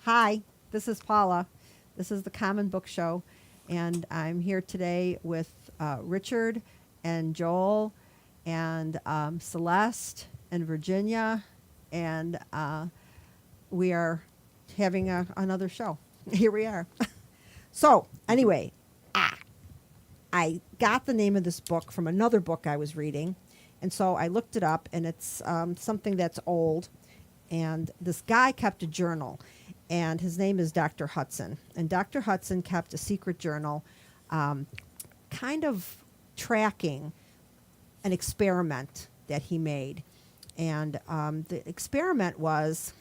Hi, this is Paula. This is the Common Book Show, and I'm here today with Richard and Joel and Celeste and Virginia, and we are having another show. Here we are. So, anyway, I got the name of this book from another book I was reading, and so I looked it up, and it's something that's old, and this guy kept a journal, and his name is Dr. Hudson. And Dr. Hudson kept a secret journal kind of tracking an experiment that he made. And the experiment was,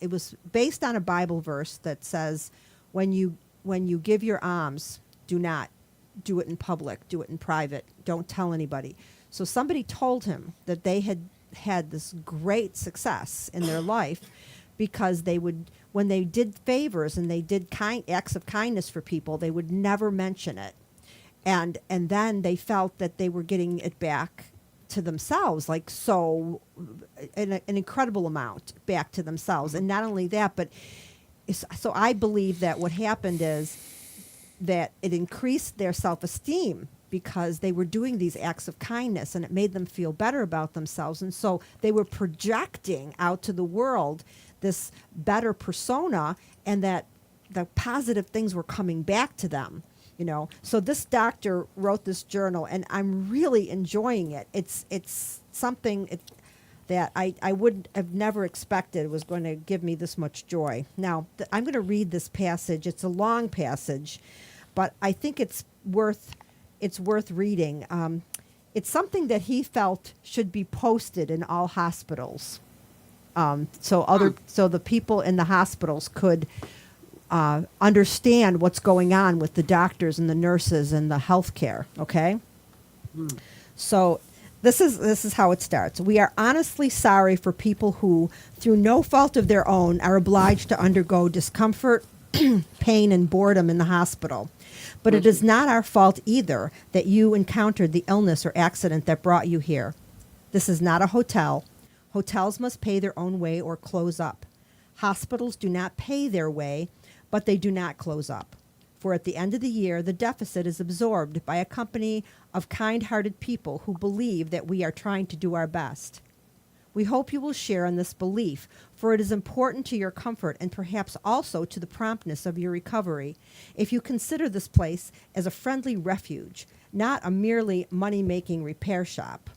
it was based on a Bible verse that says, when you give your alms, do not do it in public, do it in private, don't tell anybody. So somebody told him that they had this great success in their life because they would, when they did favors and they did acts of kindness for people, they would never mention it. And then they felt that they were getting it back to themselves, like so an incredible amount back to themselves. And not only that, but so I believe that what happened is that it increased their self-esteem because they were doing these acts of kindness and it made them feel better about themselves. And so they were projecting out to the world this better persona, and that the positive things were coming back to them. So this doctor wrote this journal, and I'm really enjoying it. It's something that I would have never expected was going to give me this much joy. Now, I'm going to read this passage. It's a long passage, but I think it's worth reading. It's something that he felt should be posted in all hospitals, so the people in the hospitals could understand what's going on with the doctors and the nurses and the healthcare. Okay, so this is how it starts. We are honestly sorry for people who, through no fault of their own, are obliged to undergo discomfort, pain, and boredom in the hospital. But it is not our fault either that you encountered the illness or accident that brought you here. This is not a hotel. Hotels must pay their own way or close up. Hospitals do not pay their way, but they do not close up. For at the end of the year, the deficit is absorbed by a company of kind-hearted people who believe that we are trying to do our best. We hope you will share in this belief, for it is important to your comfort and perhaps also to the promptness of your recovery if you consider this place as a friendly refuge, not a merely money-making repair shop.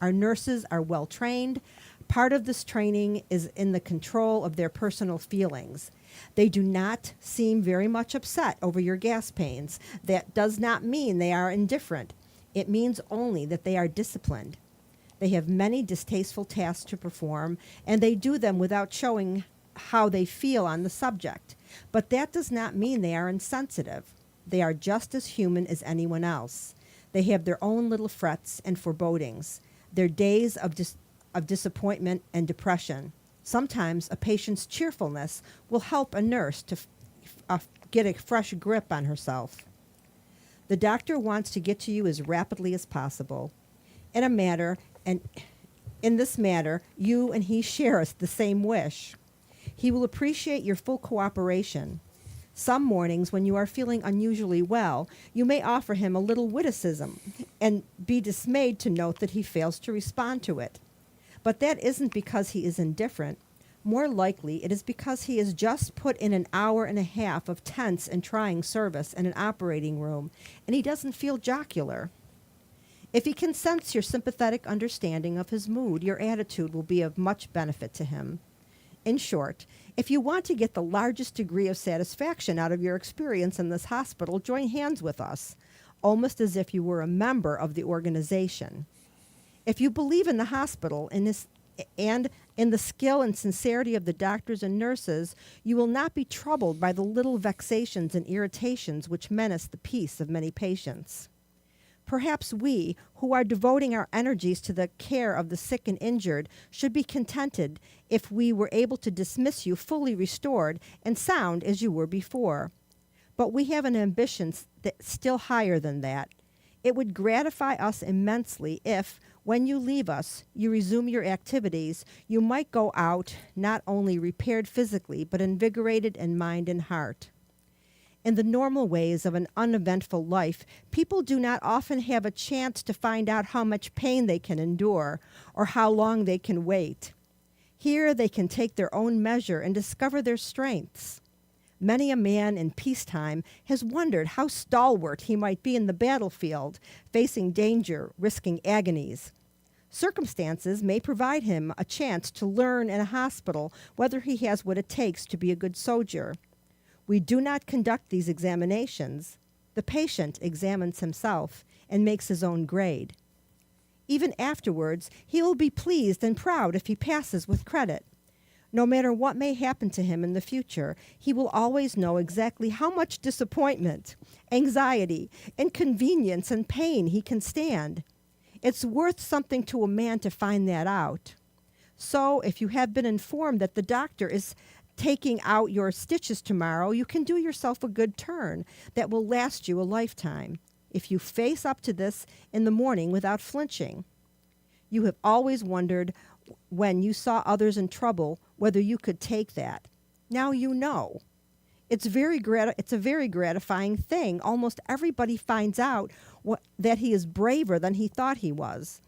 Our nurses are well trained. Part of this training is in the control of their personal feelings. They do not seem very much upset over your gas pains. That does not mean they are indifferent. It means only that they are disciplined. They have many distasteful tasks to perform, and they do them without showing how they feel on the subject. But that does not mean they are insensitive. They are just as human as anyone else. They have their own little frets and forebodings, their days of disappointment and depression. Sometimes a patient's cheerfulness will help a nurse to get a fresh grip on herself. The doctor wants to get to you as rapidly as possible. In this matter, you and he share the same wish. He will appreciate your full cooperation. Some mornings when you are feeling unusually well, you may offer him a little witticism and be dismayed to note that he fails to respond to it. But that isn't because he is indifferent. More likely, it is because he has just put in an hour and a half of tense and trying service in an operating room, and he doesn't feel jocular. If he can sense your sympathetic understanding of his mood, your attitude will be of much benefit to him. In short, if you want to get the largest degree of satisfaction out of your experience in this hospital, join hands with us, almost as if you were a member of the organization. If you believe in the hospital and in the skill and sincerity of the doctors and nurses, you will not be troubled by the little vexations and irritations which menace the peace of many patients. Perhaps we, who are devoting our energies to the care of the sick and injured, should be contented if we were able to dismiss you fully restored and sound as you were before. But we have an ambition still higher than that. It would gratify us immensely if, When you leave us, you resume your activities, you might go out not only repaired physically, but invigorated in mind and heart. In the normal ways of an uneventful life, people do not often have a chance to find out how much pain they can endure or how long they can wait. Here they can take their own measure and discover their strengths. Many a man in peacetime has wondered how stalwart he might be in the battlefield, facing danger, risking agonies. Circumstances may provide him a chance to learn in a hospital whether he has what it takes to be a good soldier. We do not conduct these examinations. The patient examines himself and makes his own grade. Even afterwards, he will be pleased and proud if he passes with credit. No matter what may happen to him in the future, he will always know exactly how much disappointment, anxiety, inconvenience, and pain he can stand. It's worth something to a man to find that out. So, if you have been informed that the doctor is taking out your stitches tomorrow, you can do yourself a good turn that will last you a lifetime if you face up to this in the morning without flinching. You have always wondered when you saw others in trouble whether you could take that. Now you know. It's a very gratifying thing. Almost everybody finds out that he is braver than he thought he was.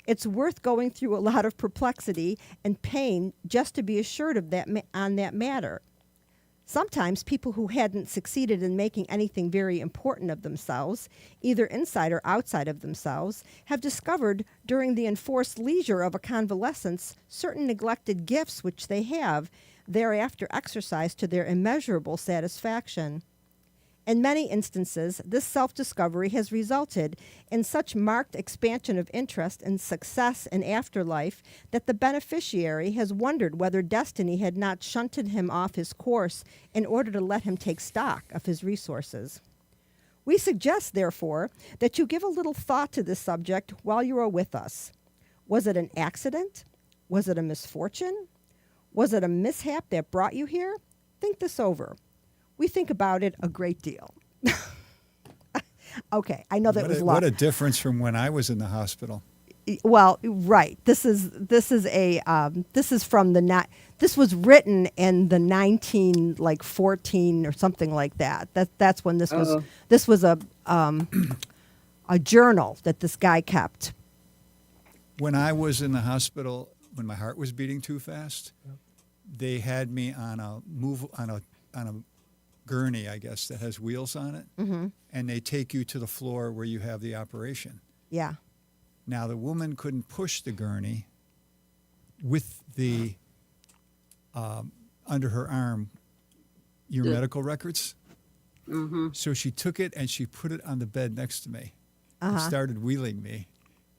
It's worth going through a lot of perplexity and pain just to be assured of that on that matter. Sometimes people who hadn't succeeded in making anything very important of themselves, either inside or outside of themselves, have discovered during the enforced leisure of a convalescence certain neglected gifts which they have thereafter exercised to their immeasurable satisfaction. In many instances, this self-discovery has resulted in such marked expansion of interest and success in afterlife that the beneficiary has wondered whether destiny had not shunted him off his course in order to let him take stock of his resources. We suggest, therefore, that you give a little thought to this subject while you are with us. Was it an accident? Was it a misfortune? Was it a mishap that brought you here? Think this over. We think about it a great deal. Okay, I know that was a lot. What a difference from when I was in the hospital. Well, right. This was written in the 1914 or something like that. That's when this was. This was a journal that this guy kept. When I was in the hospital, when my heart was beating too fast, they had me on a gurney, I guess, that has wheels on it, and they take you to the floor where you have the operation. Yeah. Now, the woman couldn't push the gurney with the, under her arm, your medical records. So she took it and she put it on the bed next to me and started wheeling me.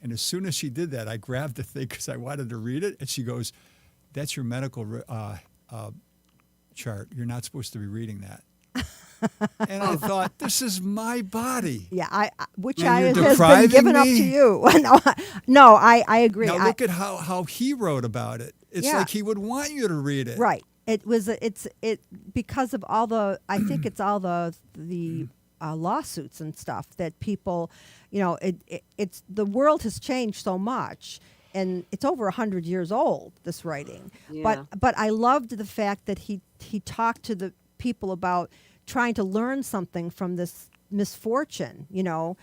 And as soon as she did that, I grabbed the thing because I wanted to read it, and she goes, "That's your medical chart. You're not supposed to be reading that." And I thought, this is my body. Yeah, I has depriving been given up to me? you. No, I agree. Now look at how he wrote about it. It's like he would want you to read it. Right. It's because of all the, I think it's all the lawsuits and stuff that people, it's the world has changed so much. And it's over 100 years old, this writing. Yeah. But I loved the fact that he talked to the people about trying to learn something from this misfortune. You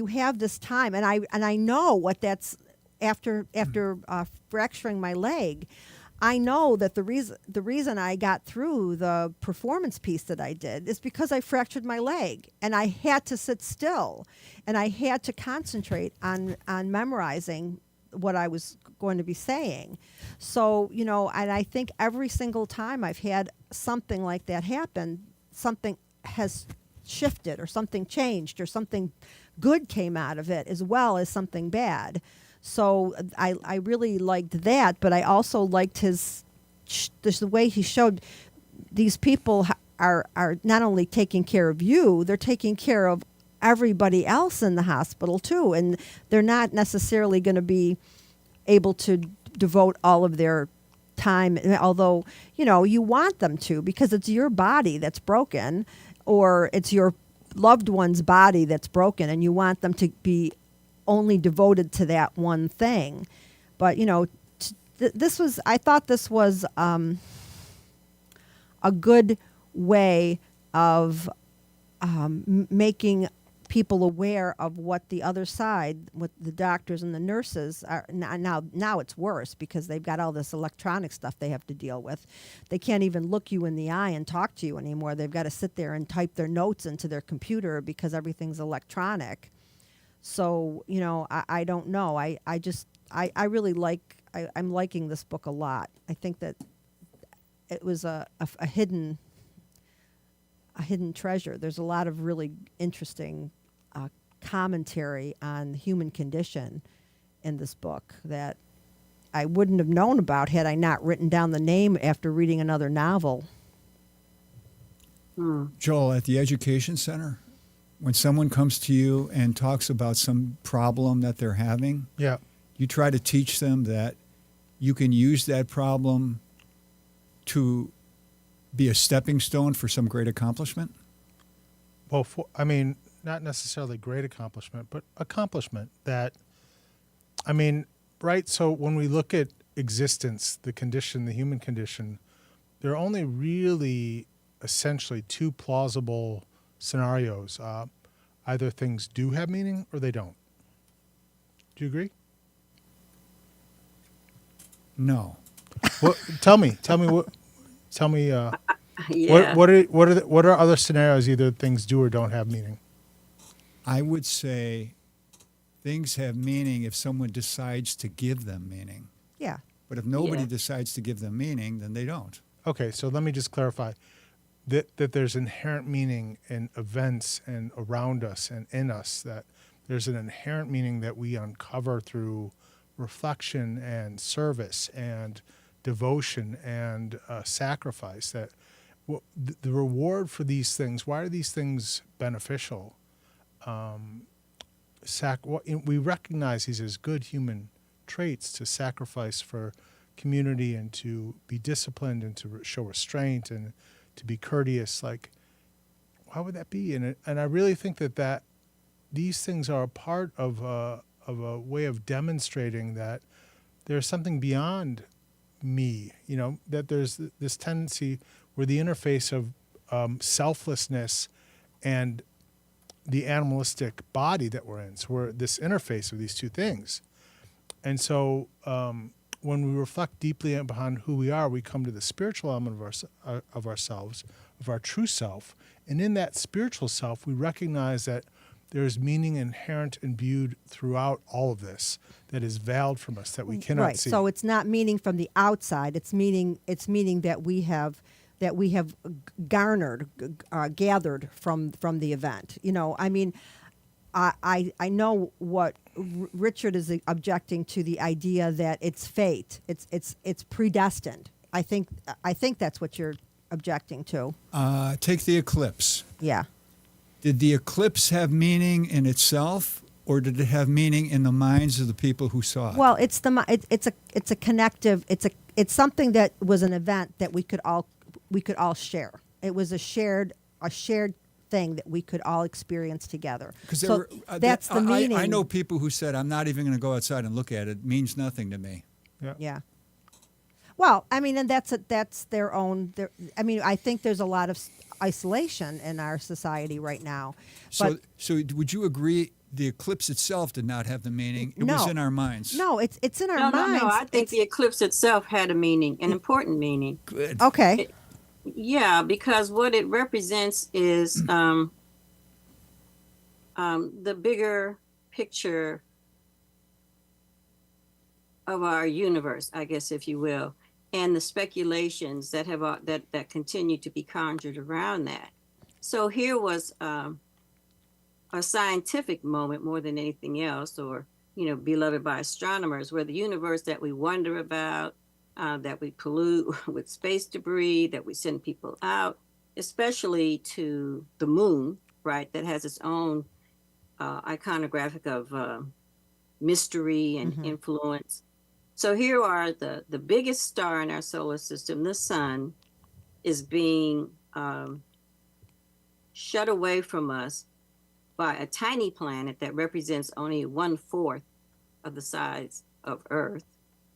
have this time, and I know what that's after fracturing my leg. I know that the reason I got through the performance piece that I did is because I fractured my leg, and I had to sit still, and I had to concentrate on memorizing what I was going to be saying. So, and I think every single time I've had something like that happen, something has shifted or something changed or something good came out of it as well as something bad. So I really liked that, but I also liked the way he showed these people are not only taking care of you, they're taking care of everybody else in the hospital too, and they're not necessarily going to be able to devote all of their time, although you want them to, because it's your body that's broken, or it's your loved one's body that's broken, and you want them to be only devoted to that one thing. But I thought this was a good way of making people aware of what the other side, what the doctors and the nurses are. Now it's worse because they've got all this electronic stuff they have to deal with. They can't even look you in the eye and talk to you anymore. They've got to sit there and type their notes into their computer because everything's electronic. So, I don't know. I really I'm liking this book a lot. I think that it was a hidden treasure. There's a lot of really interesting commentary on the human condition in this book that I wouldn't have known about had I not written down the name after reading another novel. Joel, at the education center, when someone comes to you and talks about some problem that they're having, Yeah. you try to teach them that you can use that problem to be a stepping stone for some great accomplishment? Well, not necessarily great accomplishment, but accomplishment that, right? So when we look at existence, the condition, the human condition, there are only really essentially two plausible scenarios. Either things do have meaning or they don't. Do you agree? No. What? Tell me. Yeah. What are other scenarios? Either things do or don't have meaning. I would say things have meaning if someone decides to give them meaning. Yeah. But if nobody Yeah. decides to give them meaning, then they don't. Okay, so let me just clarify that there's inherent meaning in events and around us and in us, that there's an inherent meaning that we uncover through reflection and service and devotion and sacrifice, that the reward for these things, why are these things beneficial? We recognize these as good human traits, to sacrifice for community and to be disciplined and to show restraint and to be courteous. Like, why would that be? And I really think that these things are a part of a way of demonstrating that there's something beyond me, that there's this tendency where the interface of selflessness and the animalistic body that we're in. So we're this interface of these two things. And so when we reflect deeply upon who we are, we come to the spiritual element of ourselves, of our true self. And in that spiritual self, we recognize that there is meaning inherent and imbued throughout all of this that is veiled from us, that we cannot Right. see. So it's not meaning from the outside. It's meaning that we have garnered, gathered from the event. I know what Richard is objecting to, the idea that it's fate. It's predestined. I think that's what you're objecting to. Take the eclipse. Yeah. Did the eclipse have meaning in itself, or did it have meaning in the minds of the people who saw it? Well, it's a connective. It's something that was an event that we could all share. It was a shared thing that we could all experience together. So that's the meaning. I know people who said, "I'm not even going to go outside and look at it. It means nothing to me." Yeah. Well, and that's their own. I think there's a lot of isolation in our society right now. So would you agree the eclipse itself did not have the meaning? It was in our minds. No, it's in our No, minds. no. I think the eclipse itself had a meaning, an important meaning. Good. Okay. Yeah, because what it represents is the bigger picture of our universe, I guess, if you will, and the speculations that have that continue to be conjured around that. So here was a scientific moment more than anything else, or beloved by astronomers, where the universe that we wonder about, that we pollute with space debris, that we send people out, especially to the moon, right, that has its own iconographic of mystery and influence. So here are the biggest star in our solar system, the sun, is being shut away from us by a tiny planet that represents only 1/4 of the size of Earth,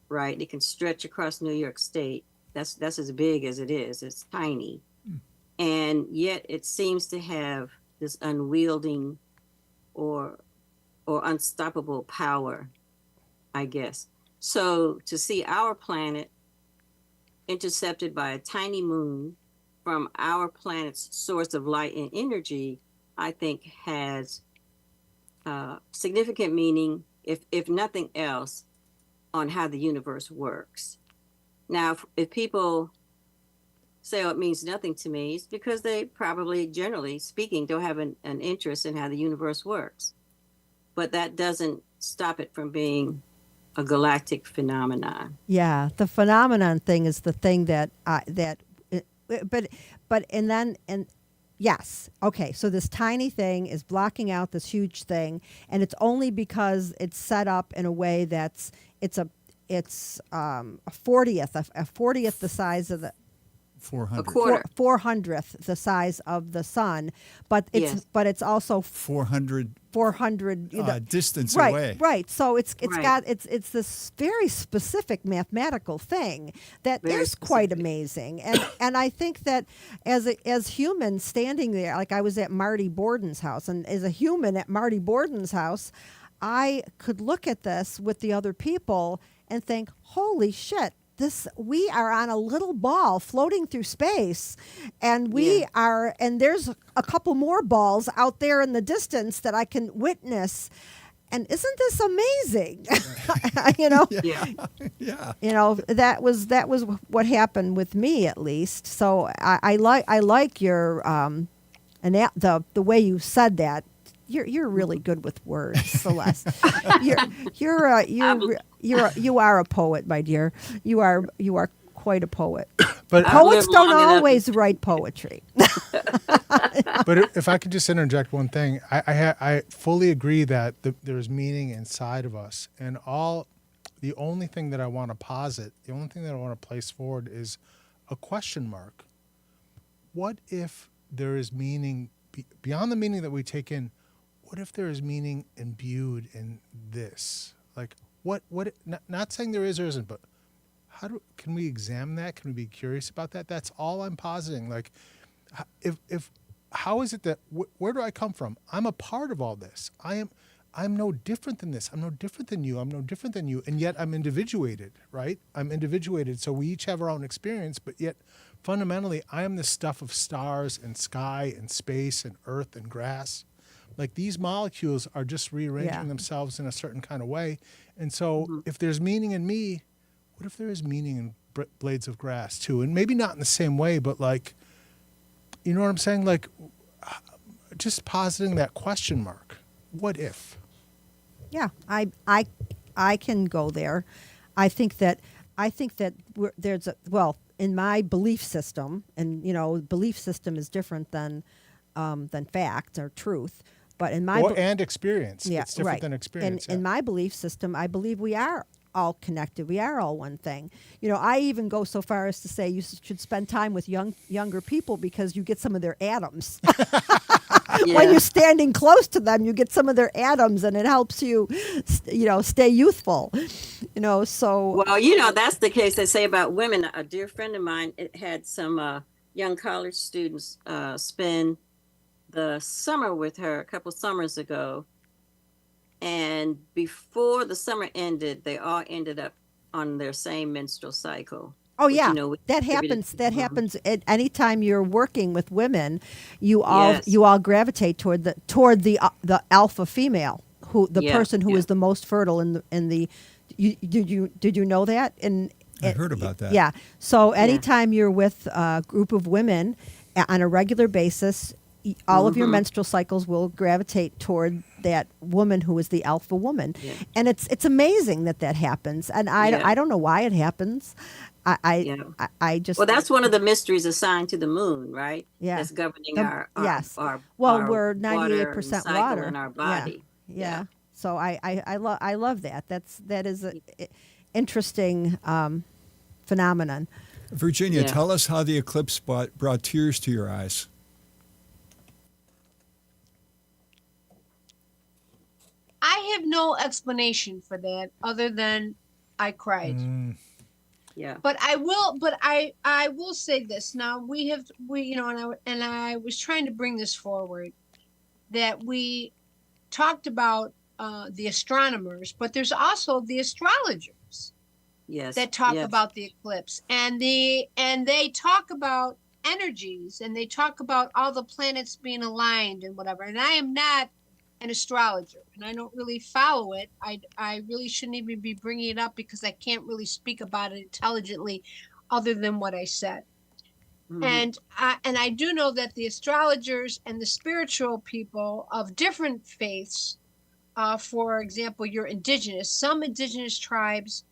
right? It can stretch across New York State. That's as big as it is. It's tiny. And yet it seems to have this unwielding or unstoppable power, I guess. So to see our planet intercepted by a tiny moon from our planet's source of light and energy, I think has significant meaning, if nothing else, on how the universe works. Now, if people say, oh, it means nothing to me, it's because they probably, generally speaking, don't have an interest in how the universe works. But that doesn't stop it from being a galactic phenomenon. Yeah, the phenomenon thing is the thing that yes, okay. So this tiny thing is blocking out this huge thing, and it's only because it's set up in a way that's it's a 40th the size of the 400. A quarter. 400th the size of the sun, but it's also 400 distance right, away. Right. So it's Right. got it's this very specific mathematical thing that Very is quite specific. amazing. And I think that as humans standing there, like I was at Marty Borden's house, and as a human at Marty Borden's house, I could look at this with the other people and think, holy shit. We are on a little ball floating through space, and and there's a couple more balls out there in the distance that I can witness. And isn't this amazing? You know, Yeah. Yeah. you know that was what happened with me, at least. So I like your the way you said that. You're really good with words, Celeste. You are a poet, my dear. You are quite a poet. But I've Poets lived don't long enough. always write poetry. but if I could just interject one thing, I fully agree that there's meaning inside of us, and the only thing that I want to posit, the only thing that I want to place forward is a question mark. What if there is meaning beyond the meaning that we take in? What if there is meaning imbued in this? Like what? Not saying there is or isn't, but can we examine that? Can we be curious about that? That's all I'm positing. Like, how is it that where do I come from? I'm a part of all this. I'm no different than this. I'm no different than you. I'm no different than you. And yet I'm individuated, right? I'm individuated. So we each have our own experience, but yet fundamentally I am the stuff of stars and sky and space and earth and grass. Like these molecules are just rearranging themselves in a certain kind of way. And so if there's meaning in me, what if there is meaning in blades of grass too? And maybe not in the same way, but like, you know what I'm saying? Like just positing that question mark. What if? Yeah, I can go there. I think that in my belief system, and belief system is different than fact or truth. But in my and experience, yeah, it's different right. than experience. In my belief system, I believe we are all connected. We are all one thing. I even go so far as to say you should spend time with younger people because you get some of their atoms. When you're standing close to them, you get some of their atoms, and it helps you, stay youthful. So Well, that's the case they say about women. A dear friend of mine had some young college students spend the summer with her a couple summers ago, and before the summer ended, they all ended up on their same menstrual cycle. Oh which, yeah, we that attributed happens. to That them. happens at any time you're working with women. You all gravitate toward the alpha female, person who is the most fertile in the. Did you know that? I heard about that. Yeah. So anytime you're with a group of women on a regular basis, all of your menstrual cycles will gravitate toward that woman who is the alpha woman. Yeah. And it's amazing that happens. And I don't know why it happens. I just... Well, that's one of the mysteries assigned to the moon, right? Yeah. That's governing yes. our we're 98% cycle water in our body. Yeah. So I love that. That is an interesting phenomenon. Virginia, Yeah. tell us how the eclipse brought tears to your eyes. I have no explanation for that other than I cried. Yeah. But I will say this. Now we you know, and I was trying to bring this forward, that we talked about the astronomers, but there's also the astrologers Yes. that talk yes. about the eclipse, and they talk about energies, and they talk about all the planets being aligned and whatever. And I am not an astrologer, and I don't really follow it. I really shouldn't even be bringing it up because I can't really speak about it intelligently other than what I said. Mhm. And I do know that the astrologers and the spiritual people of different faiths, for example, some indigenous tribes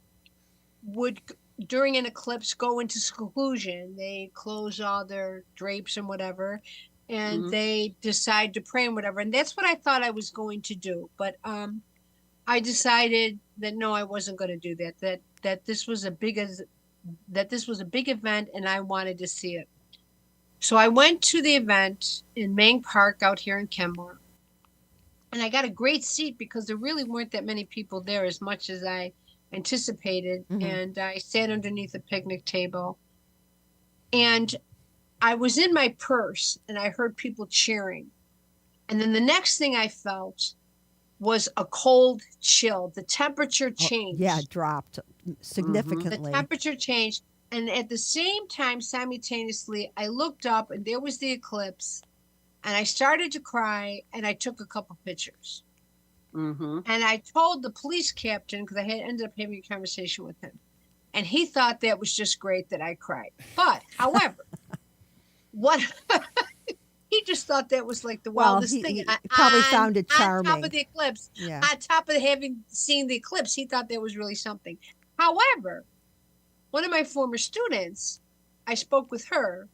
would, during an eclipse, go into seclusion. They close all their drapes and whatever, and Mhm. they decide to pray and whatever. And that's what I thought I was going to do. But I decided that no, I wasn't going to do that. That this was a big event, and I wanted to see it. So I went to the event in Mang Park out here in Kenmore, and I got a great seat because there really weren't that many people there as much as I anticipated. And I sat underneath a picnic table, and I was in my purse, and I heard people cheering. And then the next thing I felt was a cold chill. The temperature changed. Yeah, it dropped significantly. The temperature changed. And at the same time, simultaneously, I looked up and there was the eclipse, and I started to cry, and I took a couple pictures. Mm-hmm. And I told the police captain, because I had ended up having a conversation with him, and he thought that was just great that I cried. But, however, what he just thought that was like the wildest thing. He probably found it charming. On top of the eclipse, Yeah. on top of having seen the eclipse, he thought that was really something. However, one of my former students, I spoke with her,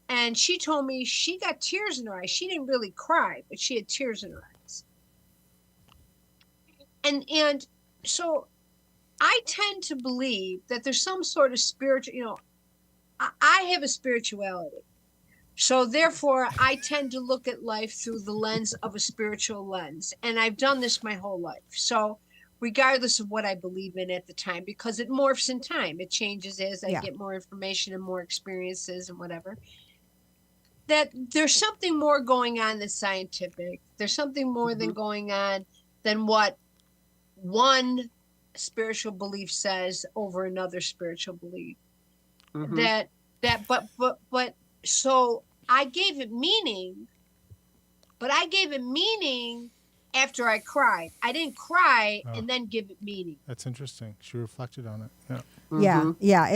and she told me she got tears in her eyes. She didn't really cry, but she had tears in her eyes. And so I tend to believe that there's some sort of spiritual, I have a spirituality. So therefore, I tend to look at life through the lens of a spiritual lens. And I've done this my whole life. So regardless of what I believe in at the time, because it morphs in time. It changes as I get more information and more experiences and whatever. That there's something more going on than scientific. There's something more than going on than what one spiritual belief says over another spiritual belief. But so I gave it meaning, but I gave it meaning after I cried. I didn't cry and then give it meaning. That's interesting. She reflected on it. Yeah. Yeah. Yeah.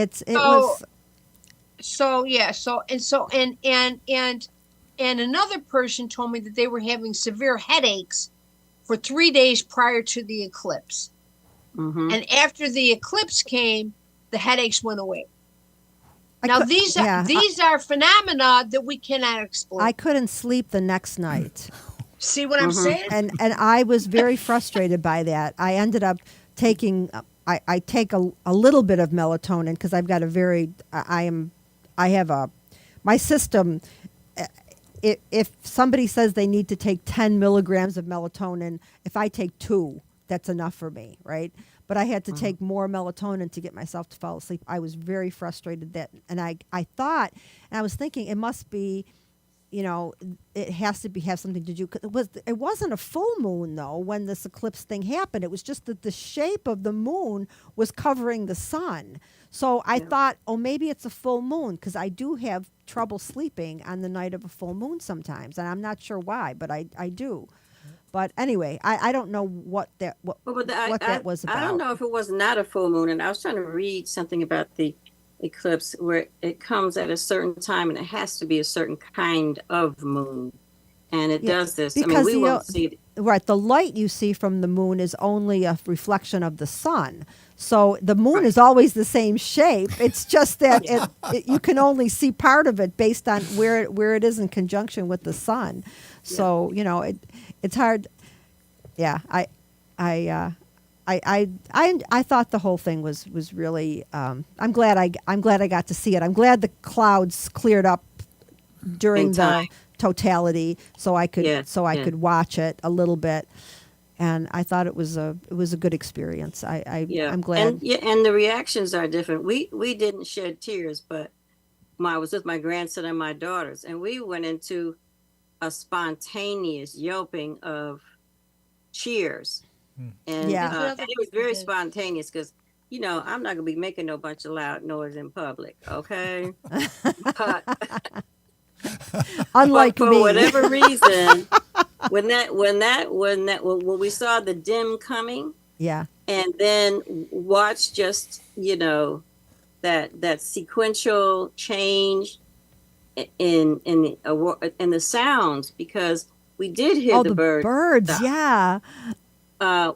And another person told me that they were having severe headaches for 3 days prior to the eclipse. And after the eclipse came, the headaches went away. Now these are phenomena that we cannot explain. I couldn't sleep the next night. See what I'm saying? And I was very frustrated by that. I ended up taking I take a little bit of melatonin because I've got my system. If somebody says they need to take 10 milligrams of melatonin, if I take 2, that's enough for me, right? But I had to take more melatonin to get myself to fall asleep. I was very frustrated and I thought, and I was thinking it must be, it has to have something to do. It wasn't a full moon though when this eclipse thing happened. It was just that the shape of the moon was covering the sun. So I thought, maybe it's a full moon because I do have trouble sleeping on the night of a full moon sometimes, and I'm not sure why, but I do. But anyway, I don't know what that was about. I don't know if it was not a full moon, and I was trying to read something about the eclipse where it comes at a certain time, and it has to be a certain kind of moon, and it does this. Because we won't see it. Right, the light you see from the moon is only a reflection of the sun. So the moon is always the same shape. It's just that you can only see part of it based on where it is in conjunction with the sun. So it's hard. Yeah, I thought the whole thing was really. I'm glad I got to see it. I'm glad the clouds cleared up during the totality, so I could watch it a little bit. and I thought it was a good experience. Yeah. I'm glad. And yeah, and the reactions are different. We didn't shed tears, but I was with my grandson and my daughters, and we went into a spontaneous yelping of cheers. And, Yeah. That's what other and it was people very did. spontaneous because, I'm not going to be making no bunch of loud noise in public. Okay. But, Unlike but for me. whatever reason, when we saw the dim coming, Yeah. and then watch just, that sequential change in the sounds, because we did hear Oh, the the birds. birds. stop. Yeah.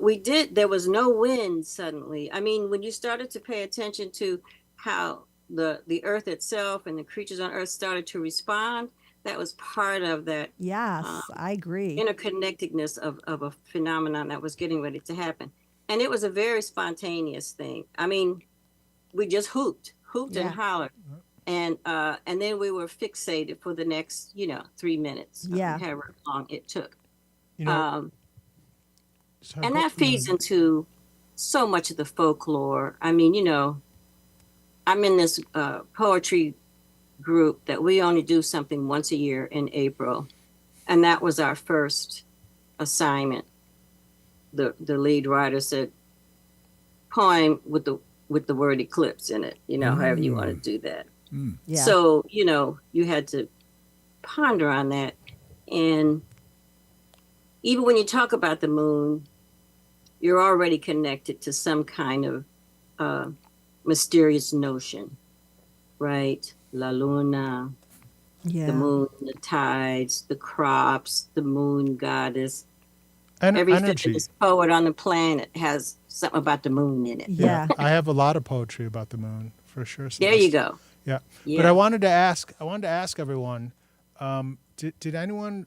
We did. There was no wind suddenly. I mean, when you started to pay attention to how the earth itself and the creatures on earth started to respond, that was part of that Yes, I agree. interconnectedness of a phenomenon that was getting ready to happen. And it was a very spontaneous thing. I mean, we just hooped Yeah. and hollered. And then we were fixated for the next, 3 minutes, Yeah. however long it took. You know, And that feeds into so much of the folklore. I mean, I'm in this poetry group that we only do something once a year in April, and that was our first assignment. The lead writer said, poem with the word eclipse in it, however you want to do that. Yeah. So, you had to ponder on that. And even when you talk about the moon, you're already connected to some kind of mysterious notion, right? La Luna, Yeah. the moon, the tides, the crops, the moon goddess. Every energy. famous poet on the planet has something about the moon in it. Yeah. I have a lot of poetry about the moon for sure. There you Celeste. go. Yeah. Yeah. But I wanted to ask everyone, did anyone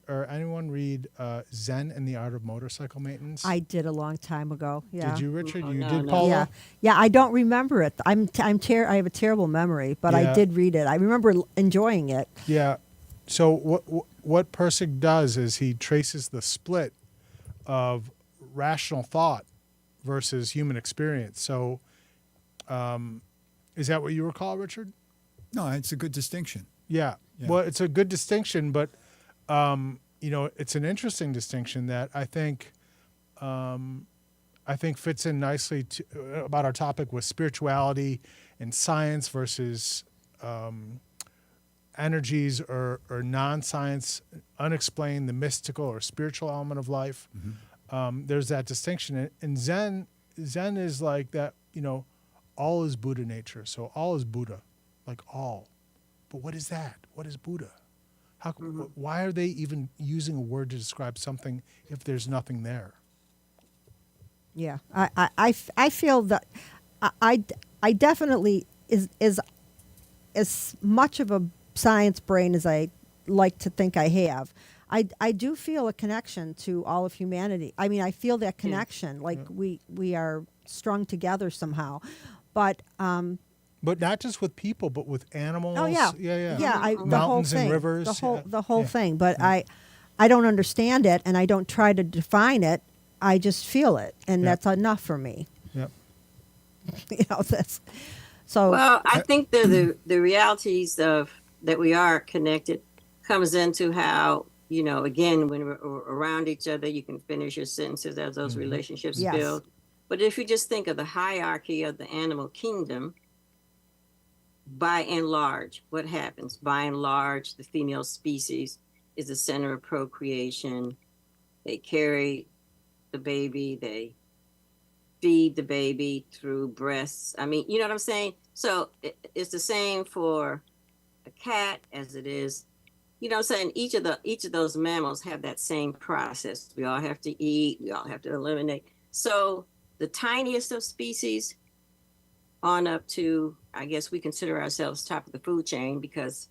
read Zen and the Art of Motorcycle Maintenance? I did a long time ago. Yeah. Did you, Richard? Oh, You no, did, no. Paula? Yeah. Yeah, I don't remember it. I have a terrible memory, but I Yeah. did read it. I remember enjoying it. Yeah. So what Persig does is he traces the split of rational thought versus human experience. So, is that what you recall, Richard? No, it's a good distinction. Yeah. Yeah. Well, it's a good distinction, but it's an interesting distinction that I think fits in nicely to, about our topic with spirituality and science versus energies or non-science, unexplained, the mystical or spiritual element of life. There's that distinction, and Zen is like that. All is Buddha nature. So all is Buddha, like all. But what is that? What is Buddha? Why are they even using a word to describe something if there's nothing there? Yeah. I feel that I definitely is as much of a science brain as I like to think I have. I do feel a connection to all of humanity. I mean, I feel that connection, like we are strung together somehow. But not just with people, but with animals. oh yeah, yeah. the whole Mountains thing, and rivers. the whole Yeah. thing. But I don't understand it, and I don't try to define it. I just feel it, and Yeah. that's enough for me. Yeah. That's so. Well, I think the realities of that we are connected comes into how, again, when we're around each other, you can finish your sentences as those relationships Yes. build. But if you just think of the hierarchy of the animal kingdom, by and large, what happens? By and large, the female species is the center of procreation. They carry the baby, they feed the baby through breasts. I mean, you know what I'm saying? So it's the same for a cat as it is. You know what I'm saying? Each of those mammals have that same process. We all have to eat, we all have to eliminate. So the tiniest of species on up to, I guess we consider ourselves top of the food chain because,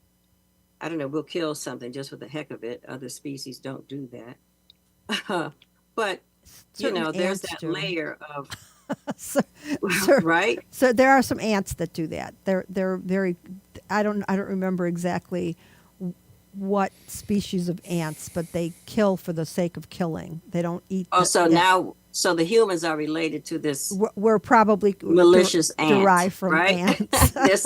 I don't know, we'll kill something just for the heck of it. Other species don't do that. But, Certain there's ants that do. layer of, so, right? so there are some ants that do that. They're very. I don't remember exactly what species of ants, but they kill for the sake of killing. They don't eat. Oh, so now, so the humans are related to this we're probably malicious ant, derived from right? ants. There's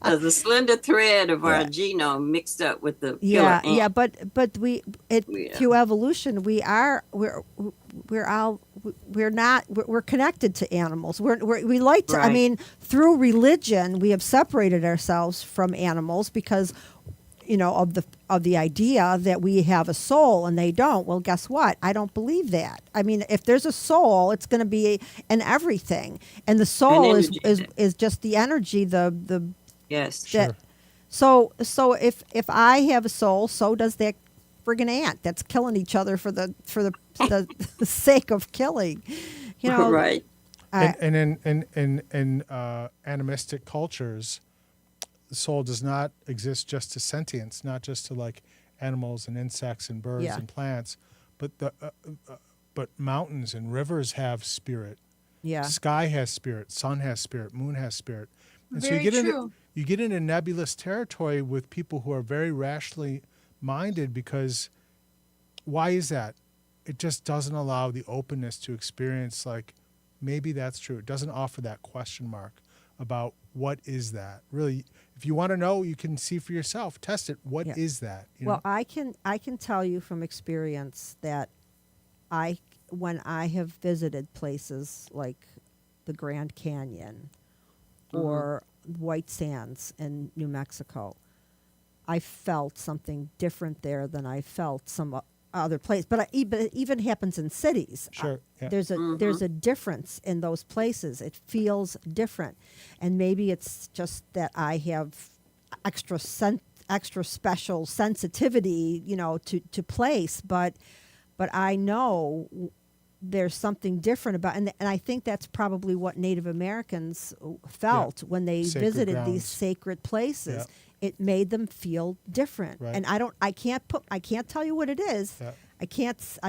a slender thread of our genome mixed up with the killer ant. Yeah, but through evolution, we're connected to animals. We like to. I Right. mean, through religion, we have separated ourselves from animals because, of the idea that we have a soul and they don't. Well, guess what? I don't believe that. I mean, if there's a soul, it's going to be in everything, and the soul is just the energy. The Yes. that, so if I have a soul, so does that friggin' ant that's killing each other for the the sake of killing. Right. And in animistic cultures, the soul does not exist just to sentience, not just to like animals and insects and birds and plants, but but mountains and rivers have spirit. Yeah. Sky has spirit. Sun has spirit. Moon has spirit. And so Very true. you get into nebulous territory with people who are very rationally minded, because why is that? It just doesn't allow the openness to experience, like, maybe that's true. It doesn't offer that question mark about what is that. Really, if you want to know, you can see for yourself. Test it. What is that? You Well, know? I can tell you from experience that when I have visited places like the Grand Canyon or White Sands in New Mexico, I felt something different there than I felt some other place. But it even happens in cities. Sure. Yeah. There's a difference in those places. It feels different, and maybe it's just that I have extra special sensitivity, to place. But I know there's something different about, and I think that's probably what Native Americans felt when they Sacred visited grounds. these sacred places. Yeah. It made them feel different, Right. and I can't tell you what it is. Yeah. I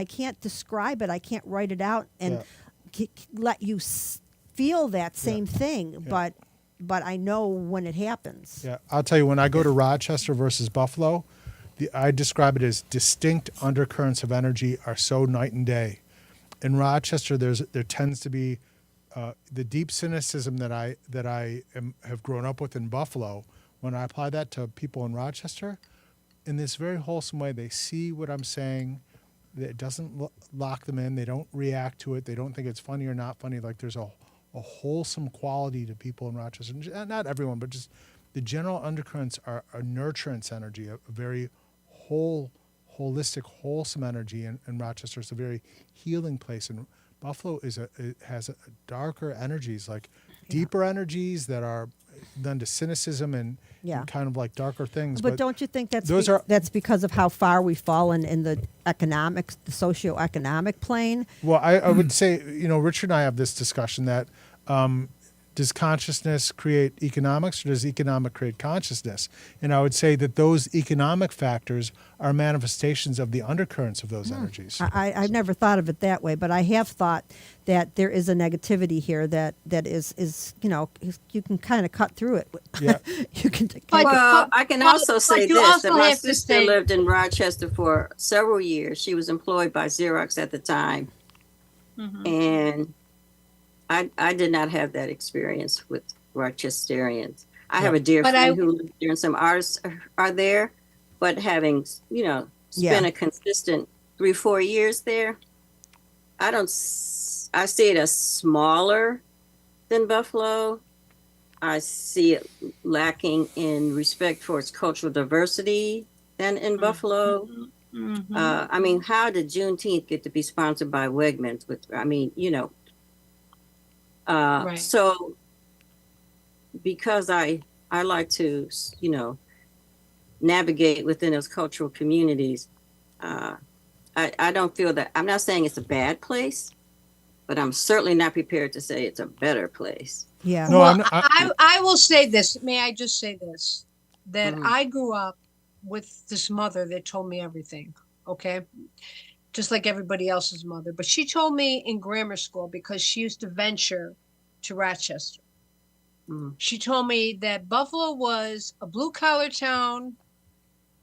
can't describe it. I can't write it out and Yeah. let you feel that same thing. Yeah. But I know when it happens. Yeah, I'll tell you, when I go to Rochester versus Buffalo, I describe it as distinct undercurrents of energy are so night and day. In Rochester, there tends to be the deep cynicism that I have grown up with in Buffalo. When I apply that to people in Rochester, in this very wholesome way, they see what I'm saying. It doesn't lock them in. They don't react to it. They don't think it's funny or not funny. Like, there's a wholesome quality to people in Rochester. Not everyone, but just the general undercurrents are a nurturance energy, a very holistic, wholesome energy. In Rochester, it's a very healing place. And Buffalo has darker energies, like deeper energies that are done to cynicism and kind of like darker things. But don't you think that's those that's because of how far we've fallen in the socioeconomic plane? Well, I would say, Richard and I have this discussion that does consciousness create economics, or does economic create consciousness? And I would say that those economic factors are manifestations of the undercurrents of those energies. I've never thought of it that way, but I have thought that there is a negativity here that is you can kind of cut through it. Yeah. You can. Well, I can also say you this, also that my have to sister say- lived in Rochester for several years. She was employed by Xerox at the time. And I did not have that experience with Rochesterians. I have a dear friend who lives there, and some artists are there, but having, spent a consistent 3-4 years there, I see it as smaller than Buffalo. I see it lacking in respect for its cultural diversity than in Buffalo. I mean, how did Juneteenth get to be sponsored by Wegmans? Right. So because I like to, navigate within those cultural communities, I don't feel that, I'm not saying it's a bad place, but I'm certainly not prepared to say it's a better place. Yeah. No, Well, I'm not, I will say this. May I just say this? That I grew up with this mother that told me everything. Okay. Just like everybody else's mother. But she told me in grammar school, because she used to venture to Rochester. She told me that Buffalo was a blue collar town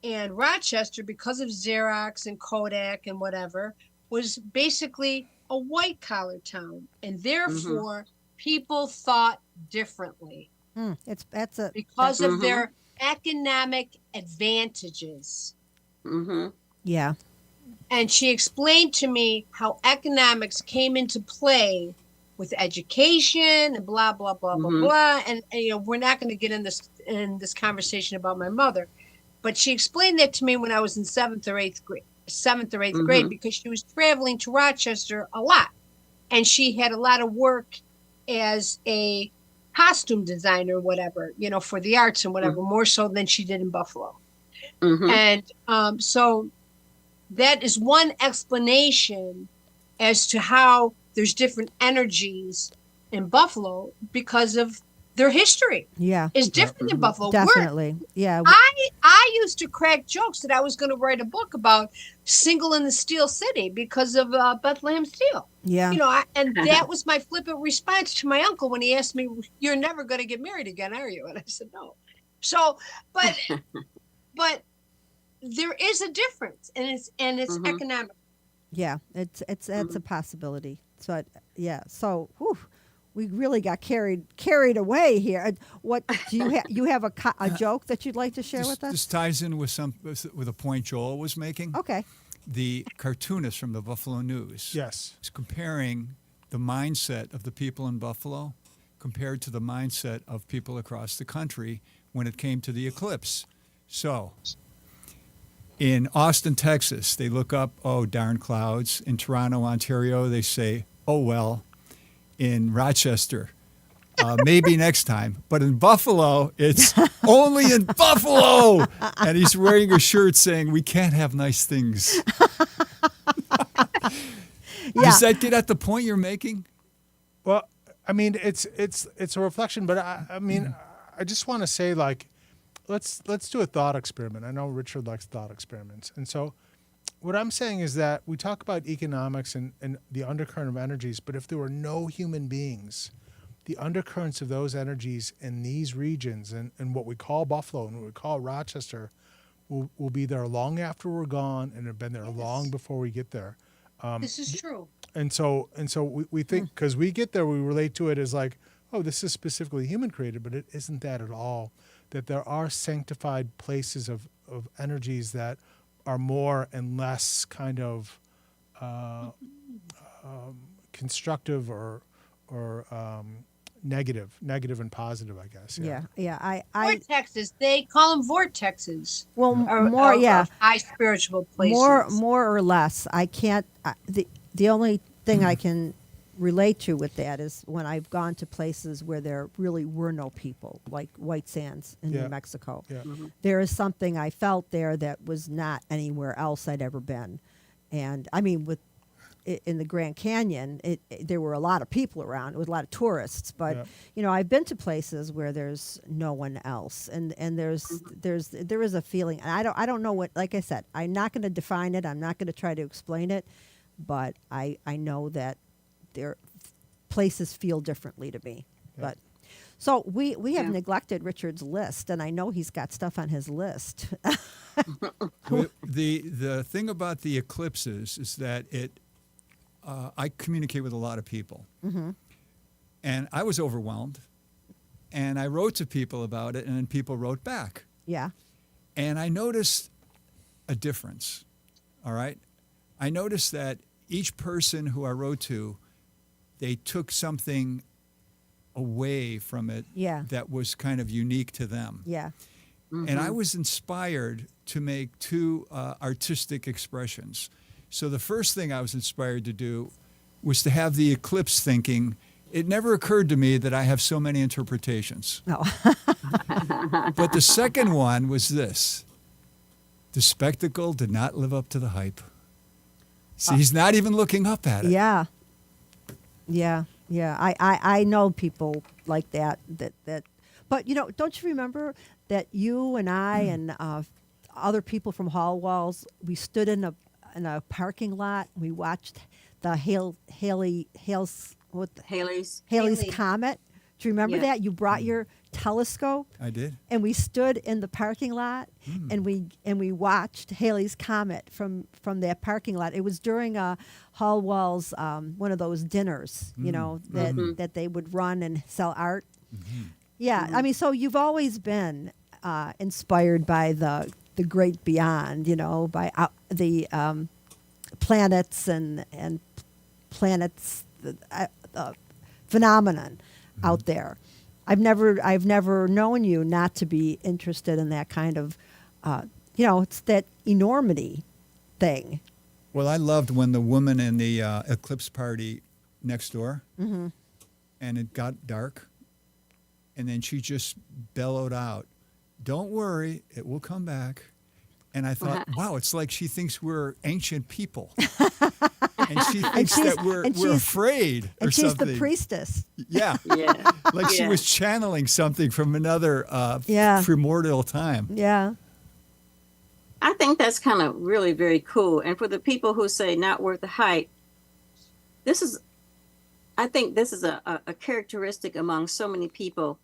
And Rochester, because of Xerox and Kodak and whatever, was basically a white collar town. And therefore, people thought differently That's a because of their economic advantages. yeah. And she explained to me how economics came into play with education and blah blah blah blah blah. And you know, we're not going to get in this conversation about my mother, but she explained that to me when I was in seventh or eighth grade, because she was traveling to Rochester a lot, and she had a lot of work as a costume designer, whatever, you know, for the arts and whatever, more so than she did in Buffalo. And so that is one explanation as to how there's different energies in Buffalo because of their history. Yeah. Is different in Buffalo. Definitely. Yeah. I used to crack jokes that I was going to write a book about Single in the Steel City because of Bethlehem Steel. Yeah. You know, and that was my flippant response to my uncle when he asked me, "You're never going to get married again, are you?" And I said, "No." So, but there is a difference, and it's economic. Yeah, it's a possibility. So so we really got carried away here. What do you have a joke that you'd like to share with us? This ties in with a point Joel was making. Okay. The cartoonist from the Buffalo News. Yes. is comparing the mindset of the people in Buffalo compared to the mindset of people across the country when it came to the eclipse. So, in Austin, Texas, they look up, oh, darn clouds. In Toronto, Ontario, they say, oh, well. In Rochester, maybe next time. But in Buffalo, it's only in Buffalo. And he's wearing a shirt saying, we can't have nice things. Does that get at the point you're making? Well, I mean, it's a reflection, but I mean, I just want to say, like, let's do a thought experiment. I know Richard likes thought experiments. And so what I'm saying is that we talk about economics and the undercurrent of energies, but if there were no human beings, the undercurrents of those energies in these regions and what we call Buffalo and what we call Rochester will be there long after we're gone and have been there long before we get there. This is true. And so we think, because we get there, we relate to it as like, oh, this is specifically human created, but it isn't that at all. That there are sanctified places of energies that are more and less kind of constructive or negative and positive, I guess. Yeah. Vortexes. They call them vortexes. Well, more. High spiritual places. More or less. I can't. The only thing I can relate to with that is when I've gone to places where there really were no people, like White Sands in New Mexico. Yeah. There is something I felt there that was not anywhere else I'd ever been. And I mean, in the Grand Canyon, there were a lot of people around. It was a lot of tourists, but you know, I've been to places where there's no one else, and there is a feeling, and I don't know what. Like I said, I'm not going to define it. I'm not going to try to explain it, but I know that their places feel differently to me. But so we have neglected Richard's list, and I know he's got stuff on his list. The thing about the eclipses is that I communicate with a lot of people, and I was overwhelmed, and I wrote to people about it, and then people wrote back. Yeah. And I noticed a difference. All right, I noticed that each person who I wrote to, they took something away from it that was kind of unique to them. Yeah. And I was inspired to make two artistic expressions. So the first thing I was inspired to do was to have the eclipse thinking. It never occurred to me that I have so many interpretations. No. But the second one was this. The spectacle did not live up to the hype. See, he's not even looking up at it. Yeah. I know people like that. But you know, don't you remember that you and I and other people from Hall Walls, we stood in a parking lot. We watched the Halley's Halley's Comet. Do you remember that? You brought your telescope? I did. And we stood in the parking lot and we watched Halley's Comet from that parking lot. It was during Hallwell's one of those dinners, you know, that they would run and sell art. Yeah, I mean, so you've always been inspired by the great beyond, you know, by the planets and planets phenomenon out there. I've never known you not to be interested in that kind of, you know, it's that enormity thing. Well, I loved when the woman in the eclipse party next door, and it got dark, and then she just bellowed out, "Don't worry, it will come back." And I thought, wow, it's like she thinks we're ancient people. And she thinks that we're afraid or and she's something. the priestess. Yeah. Yeah. Like she was channeling something from another primordial time. Yeah. I think that's kind of really very cool. And for the people who say not worth the hype, I think this is a characteristic among so many people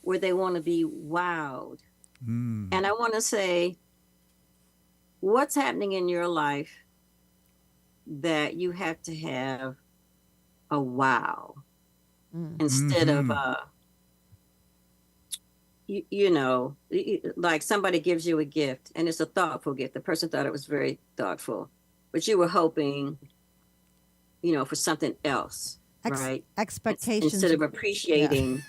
where they want to be wowed. And I want to say, what's happening in your life that you have to have a wow instead of you know, like somebody gives you a gift and it's a thoughtful gift. The person thought it was very thoughtful, but you were hoping, you know, for something else, right? Expectations instead of appreciating,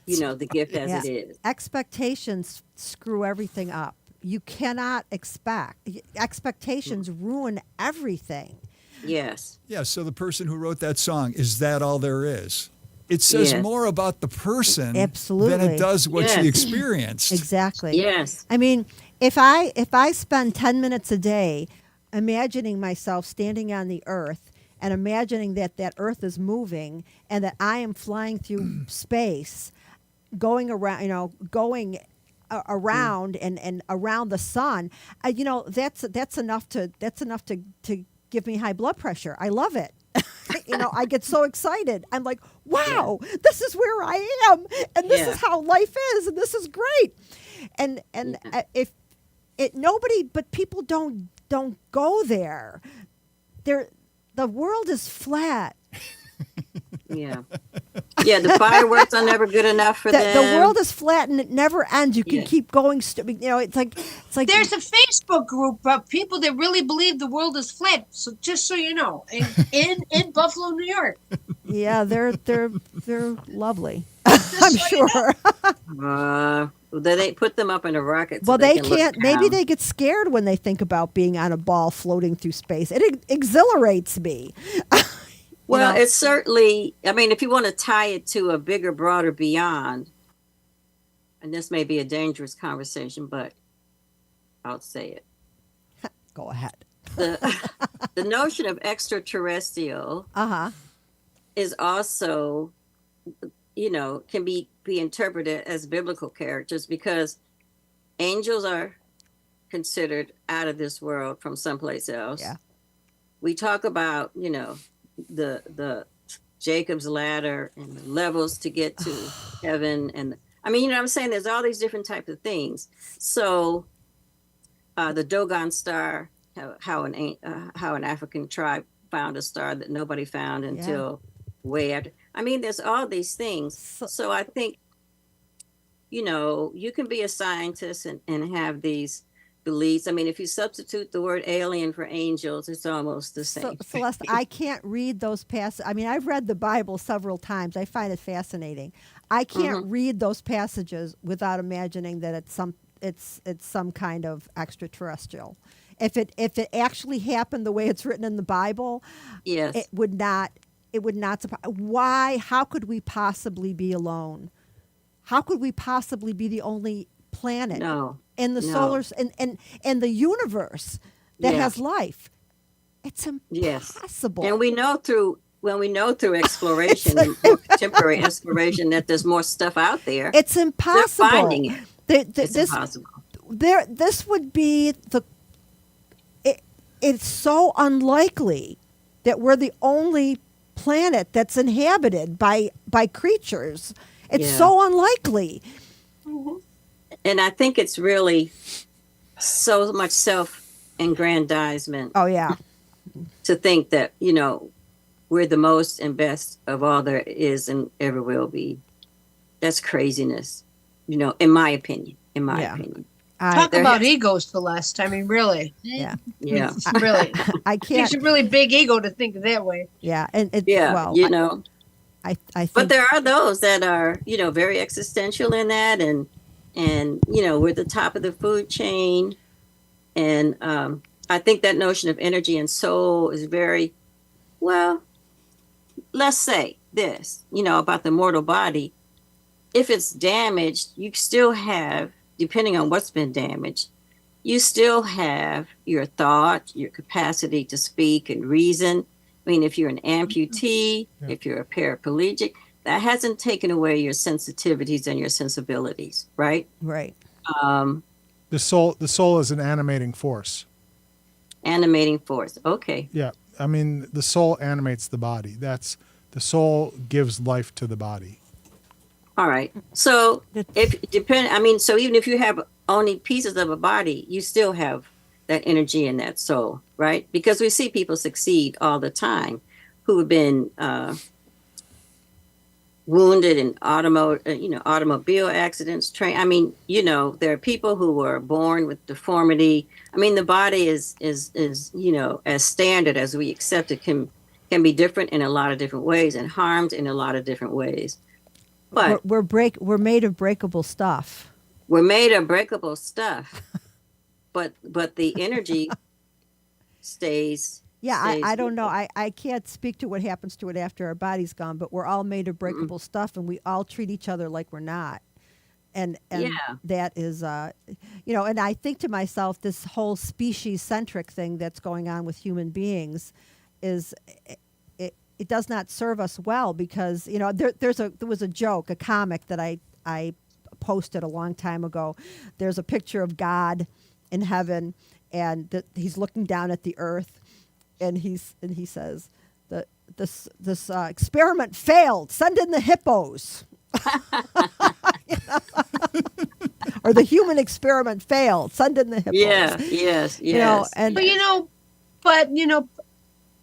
you know, the gift as it is. Expectations screw everything up. You cannot expect. Expectations ruin everything. Yes. Yeah, so the person who wrote that song, is that all there is? It says more about the person than it does what she experienced. Exactly. Yes. I mean, if I spend 10 minutes a day imagining myself standing on the earth and imagining that earth is moving and that I am flying through space, going around, you know, going around and around the sun, you know, that's enough to give me high blood pressure. I love it. You know, I get so excited. I'm like, wow, this is where I am, and this is how life is, and this is great. And if it nobody but people don't go there. The world is flat. Yeah. Yeah, the fireworks are never good enough for them. The world is flat and it never ends. You can keep going. You know, it's like there's a Facebook group of people that really believe the world is flat. So just so you know, in Buffalo, New York. Yeah, they're lovely. I'm sure. They put them up in a rocket. Well, so they can't. Maybe they get scared when they think about being on a ball floating through space. It exhilarates me. Well, it's certainly, I mean, if you want to tie it to a bigger, broader beyond, and this may be a dangerous conversation, but I'll say it. Go ahead. The notion of extraterrestrial is also, you know, can be interpreted as biblical characters because angels are considered out of this world from someplace else. Yeah. We talk about, you know, the Jacob's ladder and the levels to get to heaven, and I mean, you know what I'm saying, there's all these different types of things. So the Dogon star, how an African tribe found a star that nobody found until way after. I mean, there's all these things. So I think, you know, you can be a scientist and have these beliefs. I mean, if you substitute the word alien for angels, it's almost the same. Celeste, I can't read those passages. I mean, I've read the Bible several times. I find it fascinating. I can't read those passages without imagining that it's some kind of extraterrestrial. If it actually happened the way it's written in the Bible, it would not surprise. Why? How could we possibly be alone? How could we possibly be the only planet in the solar and the universe that has life? It's impossible. And we know through exploration, contemporary exploration, that there's more stuff out there. It's impossible. They're finding it. It's impossible. This would be it's so unlikely that we're the only planet that's inhabited by creatures. It's Yeah. so unlikely. And I think it's really so much self-aggrandizement Oh yeah. to think that, we're the most and best of all there is and ever will be. That's craziness, in my opinion. In my Yeah. opinion. Talk There about has- egos, Celeste. I mean, really. Yeah. Yeah. It's really. I Takes can't. a really big ego to think that way. Yeah. And it, Yeah. well, I But think there are those that are, very existential in that, and we're the top of the food chain, and I think that notion of energy and soul is very well. Let's say this, about the mortal body. If it's damaged, you still have, depending on what's been damaged, you still have your thought, your capacity to speak and reason. I mean, if you're an amputee, if you're a paraplegic, that hasn't taken away your sensitivities and your sensibilities, right? right. The soul is an animating force. Animating force. Okay. Yeah. I mean, the soul animates the body. The soul gives life to the body. All right. So so even if you have only pieces of a body, you still have that energy and that soul, right? Because we see people succeed all the time who have been wounded in automobile accidents, train. I mean, there are people who were born with deformity. I mean, the body is as standard as we accept it can be different in a lot of different ways and harmed in a lot of different ways. But We're made of breakable stuff. we're made of breakable stuff, but the energy stays. Yeah, stays I don't with know. us. I can't speak to what happens to it after our body's gone, but we're all made of breakable stuff, and we all treat each other like we're not. And Yeah. that is, and I think to myself, this whole species-centric thing that's going on with human beings is it does not serve us well because, there was a joke, a comic that I posted a long time ago. There's a picture of God in heaven, and he's looking down at the earth, and he says, this experiment failed. Send in the hippos. Or the human experiment failed. Send in the hippos. Yeah. Yes. Yes. And But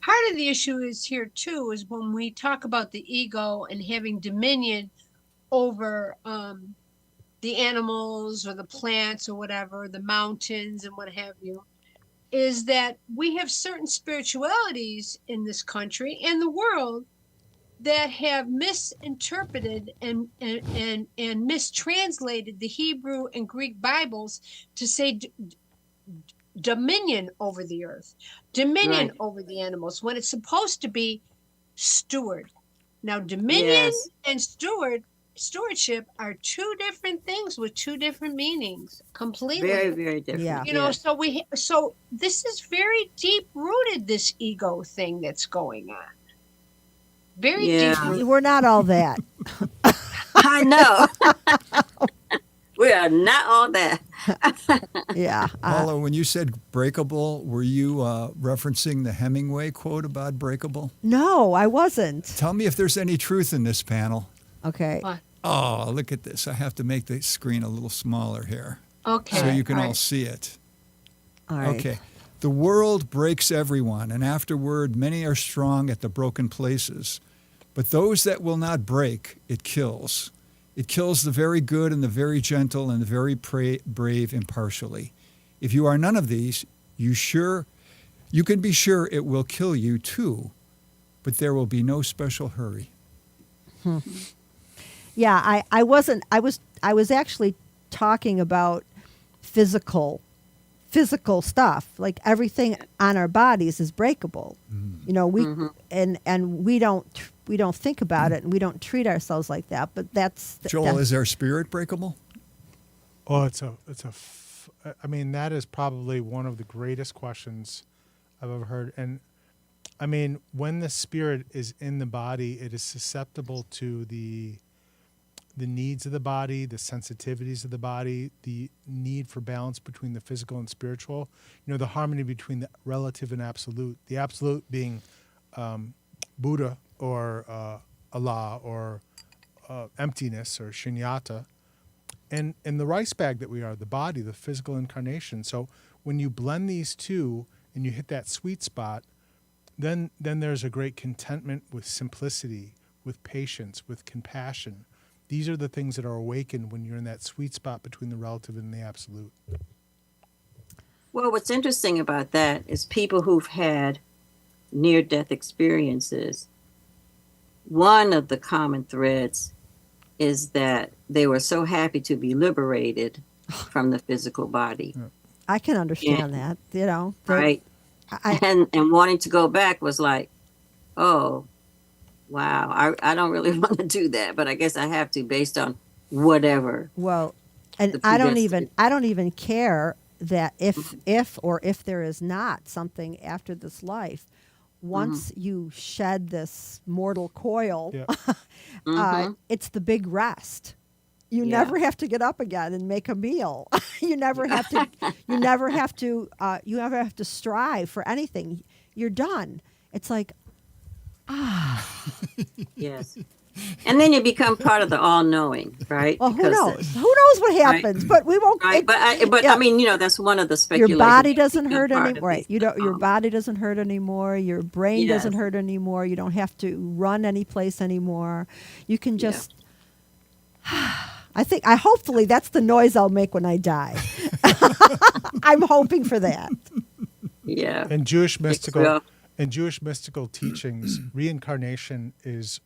part of the issue is here too is when we talk about the ego and having dominion over the animals or the plants or whatever, the mountains and what have you, is that we have certain spiritualities in this country and the world that have misinterpreted and mistranslated the Hebrew and Greek Bibles to say dominion over the earth, dominion Right. over the animals, when it's supposed to be steward. Now, dominion Yes. and stewardship are two different things with two different meanings, completely. Very, very different. Yeah. So this is very deep rooted, this ego thing that's going on. Very Yeah. deep rooted. we're not all that. I know. We are not all that. Yeah. Paula, when you said breakable, were you referencing the Hemingway quote about breakable? No, I wasn't. Tell me if there's any truth in this panel. Okay. What? Oh, look at this. I have to make the screen a little smaller here Okay. so you can all right. see it. All right. Okay. The world breaks everyone, and afterward many are strong at the broken places. But those that will not break, it kills. It kills the very good and the very gentle and the very brave impartially. If you are none of these, you can be sure it will kill you too, but there will be no special hurry. Yeah, I wasn't. I was actually talking about physical stuff. Like everything on our bodies is breakable. We and we don't think about it, and we don't treat ourselves like that. But Joel, is our spirit breakable? Oh, I mean, that is probably one of the greatest questions I've ever heard. And I mean, when the spirit is in the body, it is susceptible to the needs of the body, the sensitivities of the body, the need for balance between the physical and spiritual, the harmony between the relative and absolute, the absolute being Buddha or Allah or emptiness or shunyata, and the rice bag that we are, the body, the physical incarnation. So when you blend these two and you hit that sweet spot, then there's a great contentment with simplicity, with patience, with compassion. These are the things that are awakened when you're in that sweet spot between the relative and the absolute. Well, what's interesting about that is people who've had near-death experiences, one of the common threads is that they were so happy to be liberated from the physical body. I can understand that, you know. Right. And wanting to go back was like, oh, wow, I don't really want to do that, but I guess I have to based on whatever. Well, and the I don't predestined. even care that if there is not something after this life, once you shed this mortal coil, Yeah. it's the big rest. You Yeah. never have to get up again and make a meal. You never have to. You never have to. You never have to strive for anything. You're done. It's like, Yes. And then you become part of the all-knowing, right? well, who Because knows? Who knows what happens? But we won't. Right, but yeah. I mean, that's one of the Your speculations. body that doesn't become hurt part anymore. of Right. these, You don't. Your body doesn't hurt anymore. Your brain Yes. doesn't hurt anymore. You don't have to run any place anymore. You can just. Hopefully that's the noise I'll make when I die. I'm hoping for that. Yeah. And Jewish Well- mystical teachings, reincarnation is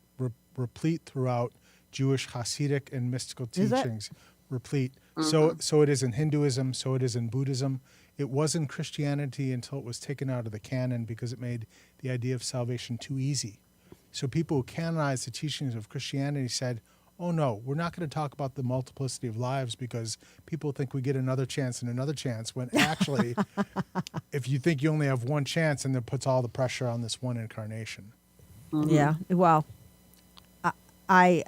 replete throughout Jewish Hasidic and mystical Is it? teachings. Replete. So it is in Hinduism. So it is in Buddhism. It was in Christianity until it was taken out of the canon because it made the idea of salvation too easy. So people who canonized the teachings of Christianity said, oh no, we're not going to talk about the multiplicity of lives because people think we get another chance and another chance, when actually, if you think you only have one chance, and that puts all the pressure on this one incarnation. Yeah. Well, I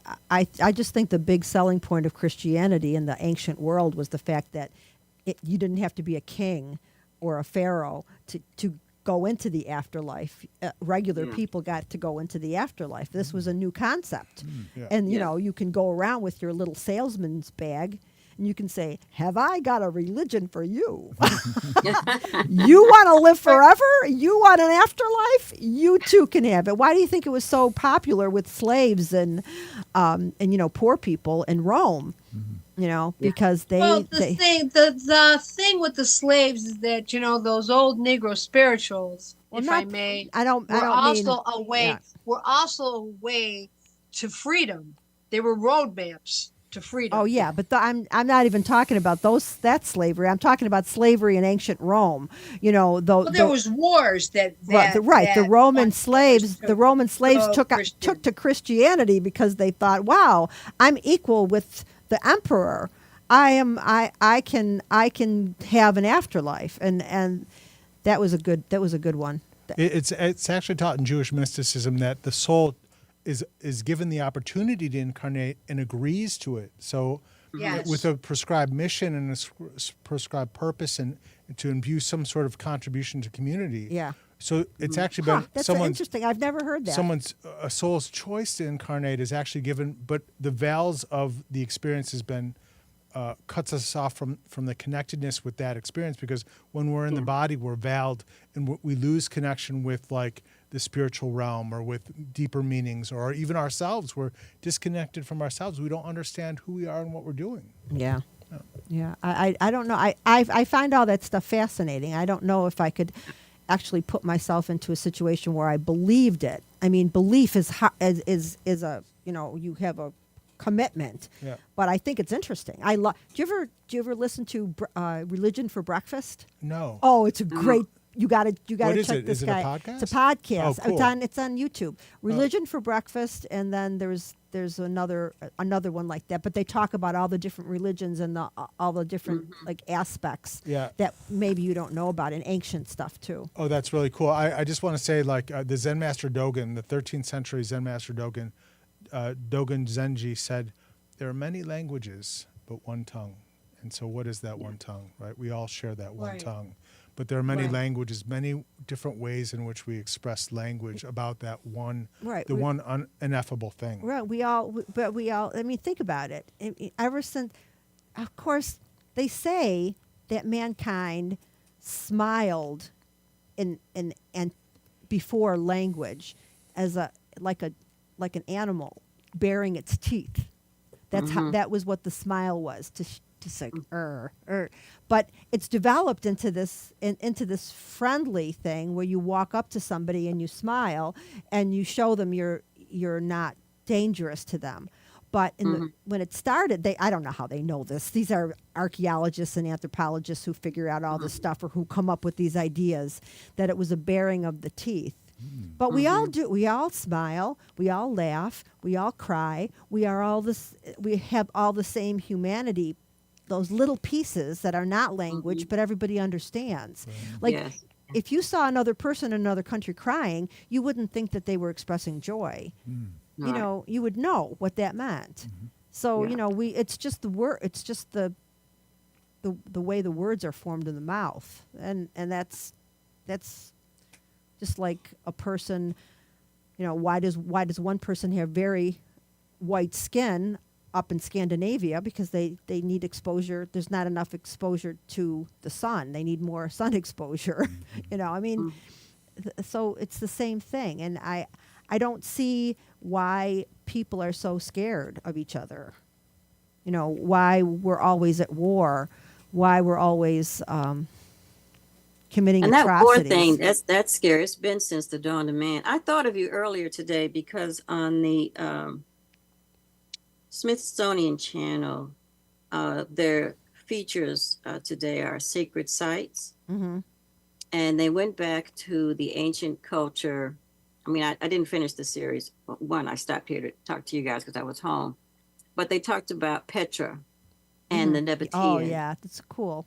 just think the big selling point of Christianity in the ancient world was the fact that you didn't have to be a king or a pharaoh to go into the afterlife. Regular people got to go into the afterlife. This was a new concept. Yeah. And, you can go around with your little salesman's bag and you can say, have I got a religion for you? You want to live forever? You want an afterlife? You too can have it. Why do you think it was so popular with slaves and poor people in Rome? Because the thing with the slaves is that those old Negro spirituals, I may, were also a way to freedom. They were roadmaps to freedom. Oh yeah, but I'm not even talking about that slavery. I'm talking about slavery in ancient Rome. Well, there was wars that the Roman slaves took Christian. to Christianity because they thought, wow, I'm equal with the emperor. I can have an afterlife, and that was a good one. It's actually taught in Jewish mysticism that the soul is given the opportunity to incarnate and agrees to it. So Yes. with a prescribed mission and a prescribed purpose, and to imbue some sort of contribution to community. Yeah. So it's actually been That's someone's interesting. I've never heard that. a soul's choice to incarnate is actually given, but the veils of the experience has been cuts us off from the connectedness with that experience, because when we're in the body, we're veiled and we lose connection with like the spiritual realm or with deeper meanings, or even ourselves. We're disconnected from ourselves. We don't understand who we are and what we're doing. Yeah. Yeah. I don't know. I find all that stuff fascinating. I don't know if I could actually put myself into a situation where I believed it. I mean, belief is a, you have a commitment. Yeah. But I think it's interesting. Do you ever listen to Religion for Breakfast? No. Oh, it's a great. You got to What is check it? this Is it a guy. podcast? It's a podcast. Oh, cool. It's on YouTube. Religion for Breakfast, and then there's another one like that. But they talk about all the different religions and all the different like aspects Yeah. that maybe you don't know about, and ancient stuff too. Oh, that's really cool. I just want to say, like, the Zen Master Dogen, the 13th century Zen Master Dogen, Dogen Zenji said, there are many languages, but one tongue. And so what is that one tongue, right? We all share that one Right. tongue. But there are many Right. languages, many different ways in which we express language about that one, Right. the one ineffable thing. Right. But we all, I mean, think about it. Ever since, of course, they say that mankind smiled and before language as like an animal baring its teeth. That's how, that was what the smile was, to say but it's developed into this friendly thing where you walk up to somebody and you smile and you show them you're not dangerous to them. But when it started, I don't know how they know this. These are archaeologists and anthropologists who figure out all this stuff, or who come up with these ideas that it was a baring of the teeth. But we all do. We all smile. We all laugh. We all cry. We are all this. We have all the same humanity. Those little pieces that are not language, but everybody understands. Like, Yes. if you saw another person in another country crying, you wouldn't think that they were expressing joy. You Right. know, you would know what that meant. So Yeah. you know, it's just the word. It's just the way the words are formed in the mouth, and that's just like a person. You know, why does one person have very white skin up in Scandinavia? Because they need exposure. There's not enough exposure to the sun. They need more sun exposure. You know, I mean, so it's the same thing. And I don't see why people are so scared of each other. You know, why we're always at war, why we're always committing And that war atrocities. thing, that's scary. It's been since the dawn of man. I thought of you earlier today because on the Smithsonian Channel, their features today are sacred sites. Mm-hmm. And they went back to the ancient culture. I mean, I didn't finish the series. One, I stopped here to talk to you guys because I was home. But they talked about Petra and the Nabatean. Oh yeah, that's cool.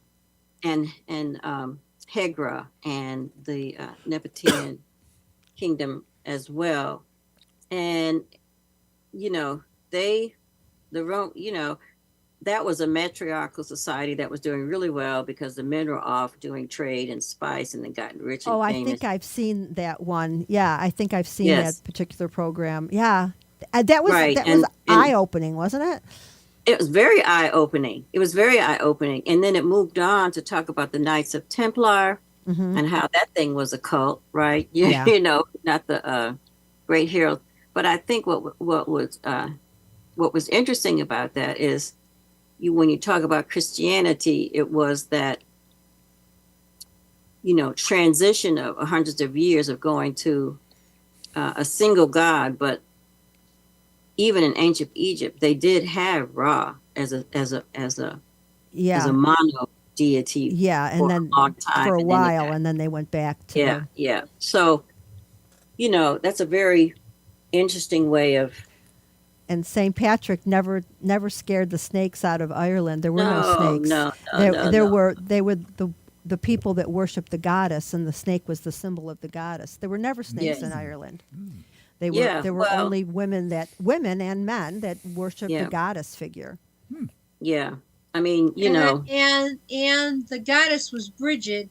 And Hegra and the Nabatean kingdom as well. And, you know, that was a matriarchal society that was doing really well because the men were off doing trade and spice and then gotten rich and Oh, I famous. think I've seen that one. Yeah, I think I've seen Yes. that particular program. Yeah, that was Right, that and- was eye opening, wasn't it? It was very eye-opening. And then it moved on to talk about the Knights of Templar Mm-hmm. and how that thing was a cult, right? Yeah. You know, not the great hero. But I think what was interesting about that is when you talk about Christianity, it was that, you know, transition of hundreds of years of going to a single God. But even in ancient Egypt, they did have Ra as a Yeah, mono deity. yeah, and for then a long time, for a and then they while, got- and then they went back to Yeah, yeah. So, you know, that's a very interesting way of. and St. Patrick never scared the snakes out of Ireland. There were no No, snakes. no, there no, there no. were they were the people that worshipped the goddess, and the snake was the symbol of the goddess. There were never snakes Yes. in Ireland. They were Yeah, there were well- only women and men that worshipped Yeah. the goddess figure. Yeah, I mean, you know, and the goddess was Bridget,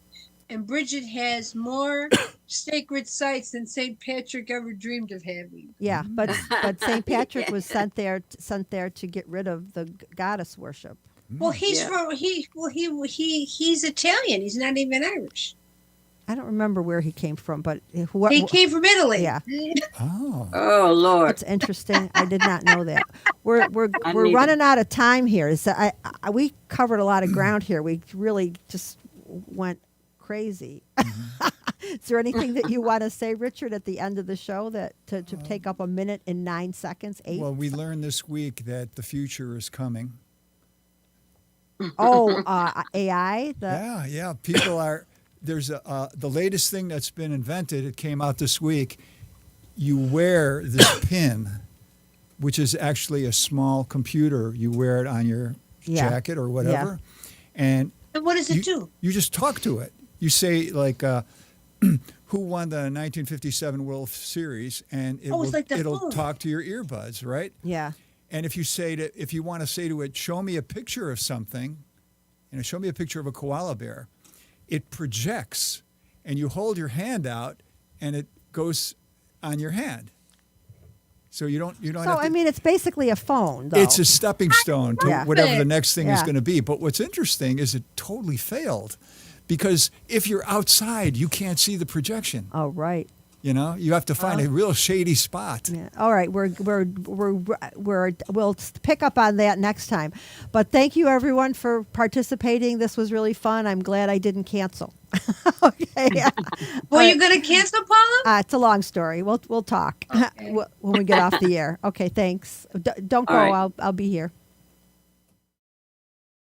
and Bridget has more sacred sites than St. Patrick ever dreamed of having. Yeah, but St. Patrick Yeah. was sent there to get rid of the goddess worship. Well, he's Yeah. from he's Italian. He's not even Irish. I don't remember where he came from, but He came from Italy. Yeah. Oh. oh Lord, That's interesting. I did not know that. We're I we're neither. running out of time here. We covered a lot of ground here. We really just went crazy. Is there anything that you want to say, Richard, at the end of the show that to take up a minute and 9 seconds, 8? Well, we learned this week that the future is coming. AI. Yeah. People are. There's the latest thing that's been invented. It came out this week. You wear this pin, which is actually a small computer. You wear it on your Yeah. jacket or whatever, and And what does it do? you just talk to it. You say like, "Who won the 1957 World Series?" And Oh, it's like the it'll phone. talk to your earbuds, right? Yeah. And if you want to say to it, "Show me a picture of something," show me a picture of a koala bear, it projects, and you hold your hand out, and it goes on your hand. So you don't So have to, I mean, it's basically a phone, though. it's a stepping stone to Yeah. whatever the next thing is Yeah. going to be. But what's interesting is it totally failed, because if you're outside, you can't see the projection. Oh, right. You know, you have to find a real shady spot. Yeah. All right, we'll pick up on that next time. But thank you everyone for participating. This was really fun. I'm glad I didn't cancel. Okay. Were you going to cancel, Paula? It's a long story. We'll talk Okay. when we get off the air. Okay, thanks. Don't go. All right. I'll be here.